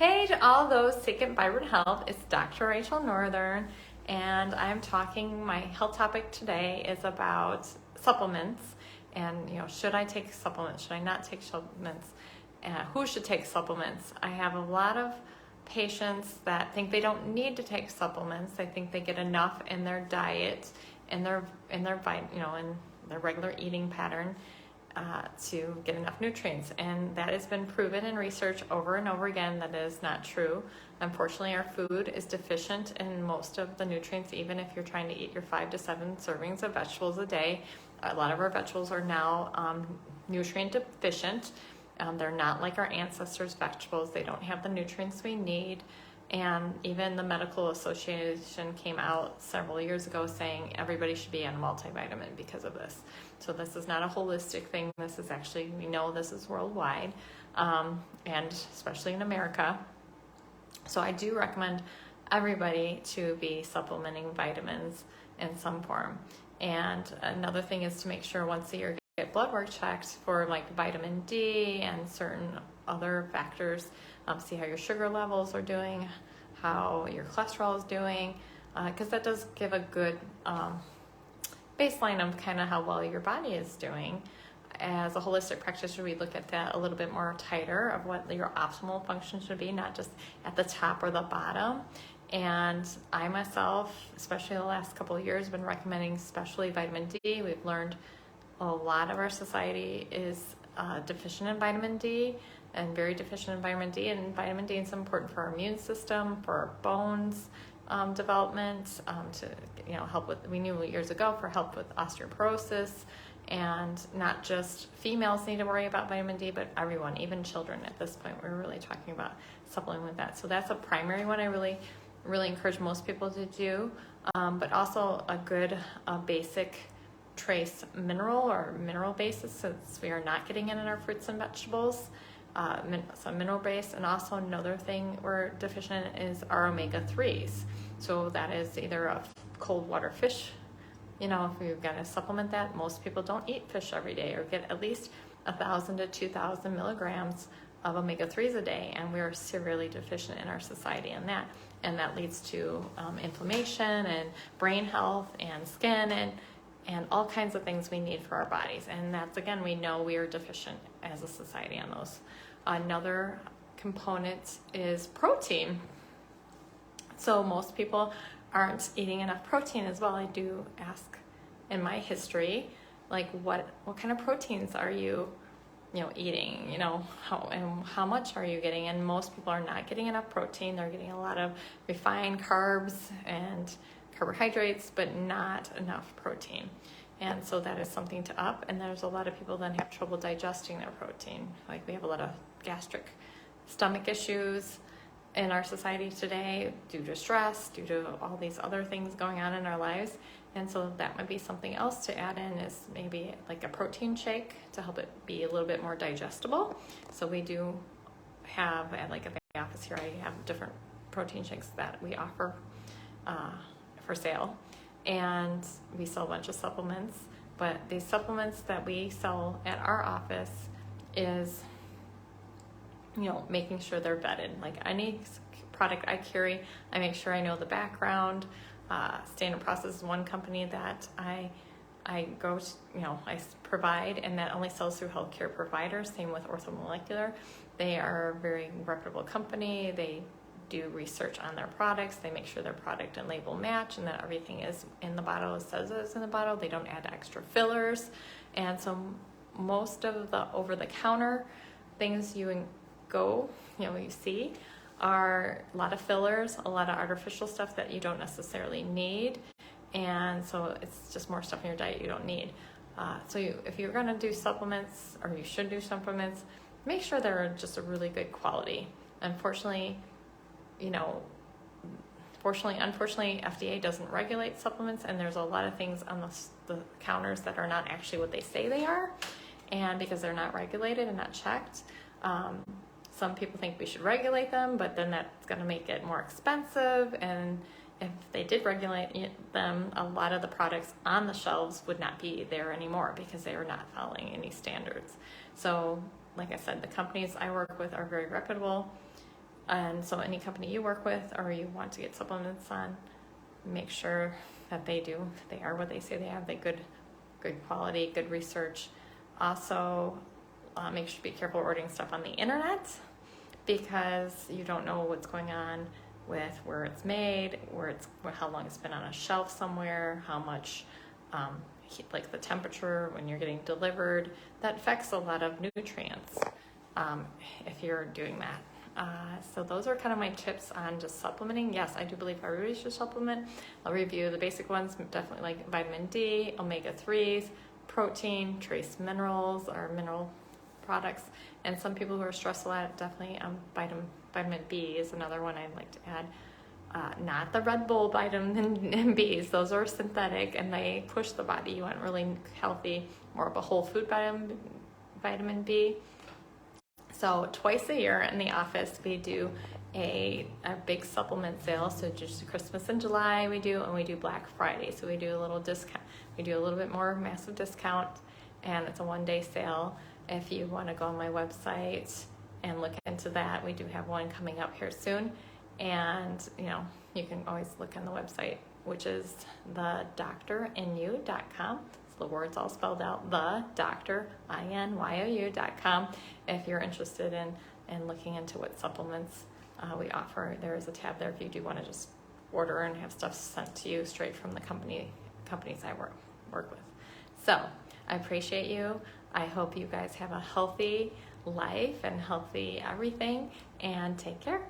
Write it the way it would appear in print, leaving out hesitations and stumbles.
Hey to all those seek and vibrant health, it's Dr. Rachel Northern, and I'm talking, my health topic today is about supplements, and should I take supplements, should I not take supplements, who should take supplements. I have a lot of patients that think they don't need to take supplements. They think they get enough in their diet, in their in their regular eating pattern, to get enough nutrients, and that has been proven in research over and over again that is not true. Unfortunately, our food is deficient in most of the nutrients, even if you're trying to eat your 5 to 7 servings of vegetables a day. A lot of our vegetables are now nutrient deficient. They're not like our ancestors' vegetables. They don't have the nutrients we need. And even the Medical Association came out several years ago saying everybody should be on a multivitamin because of this. So this is not a holistic thing. This is actually, we know this is worldwide, and especially in America. So I do recommend everybody to be supplementing vitamins in some form. And another thing is to make sure once a year get blood work checked for like vitamin D and certain other factors. See how your sugar levels are doing, how your cholesterol is doing, because that does give a good baseline of kind of how well your body is doing. As a holistic practitioner, we look at that a little bit more tighter of what your optimal function should be, not just at the top or the bottom. And I myself, especially the last couple of years, have been recommending especially vitamin D. We've learned a lot of our society is deficient in vitamin D, and very deficient in vitamin D. And vitamin D is important for our immune system, for our bones development, to help with, we knew years ago, for help with osteoporosis. And not just females need to worry about vitamin D, but everyone, even children at this point. We're really talking about supplementing with that. So that's a primary one I really encourage most people to do, but also a good basic trace mineral or mineral basis, since we are not getting it in our fruits and vegetables. So mineral base, and also another thing we're deficient in is our omega-3s. So that is either a cold water fish, if you've got to supplement that. Most people don't eat fish every day or get at least 1,000 to 2,000 milligrams of omega-3s a day, and we are severely deficient in our society in that. And that leads to inflammation and brain health and skin and all kinds of things we need for our bodies. And that's, again, we know we are deficient as a society on those. Another component is protein. So most people aren't eating enough protein as well. I do ask in my history, like what kind of proteins are you eating, how much are you getting? And most people are not getting enough protein. They're getting a lot of refined carbs and carbohydrates, but not enough protein. And so that is something to up. And there's a lot of people that have trouble digesting their protein. Like, we have a lot of gastric stomach issues in our society today due to stress, due to all these other things going on in our lives. And so that might be something else to add in, is maybe like a protein shake to help it be a little bit more digestible. So we do have, at the office here, I have different protein shakes that we offer for sale, and we sell a bunch of supplements. But the supplements that we sell at our office is making sure they're vetted. Like any product I carry, I make sure I know the background. Standard Process is one company that I go to, I provide, and that only sells through healthcare providers. Same with Orthomolecular. They are a very reputable company. They do research on their products. They make sure their product and label match, and that everything is in the bottle as says it's in the bottle. They don't add extra fillers. And so most of the over-the-counter things you see are a lot of fillers, a lot of artificial stuff that you don't necessarily need. And so it's just more stuff in your diet you don't need. If you're going to do supplements, or you should do supplements, make sure they're just a really good quality. Unfortunately, FDA doesn't regulate supplements, and there's a lot of things on the counters that are not actually what they say they are, and because they're not regulated and not checked. Some people think we should regulate them, but then that's going to make it more expensive. And if they did regulate them, a lot of the products on the shelves would not be there anymore because they are not following any standards. So, like I said, the companies I work with are very reputable. And so any company you work with or you want to get supplements on, make sure that they are what they say they have, they good quality, good research. Also, make sure to be careful ordering stuff on the internet, because you don't know what's going on with where it's made, how long it's been on a shelf somewhere, how much, like the temperature when you're getting delivered. That affects a lot of nutrients if you're doing that. So those are kind of my tips on just supplementing. Yes, I do believe everybody should supplement. I'll review the basic ones, definitely like vitamin D, omega-3s, protein, trace minerals or mineral products, and some people who are stressed a lot, definitely vitamin B is another one I'd like to add. Not the Red Bull vitamin B's, those are synthetic and they push the body. You want really healthy, more of a whole food vitamin B. So twice a year in the office we do a big supplement sale. So just Christmas in July we do, and we do Black Friday. So we do a little discount. We do a little bit more massive discount, and it's a one-day sale. If you want to go on my website and look into that, we do have one coming up here soon. And you can always look on the website, which is thedoctorinyu.com. The words all spelled out, thedoctorinyu.com. If you're interested in looking into what supplements we offer, there is a tab there if you do want to just order and have stuff sent to you straight from the companies I work with. So I appreciate you. I hope you guys have a healthy life and healthy everything, and take care.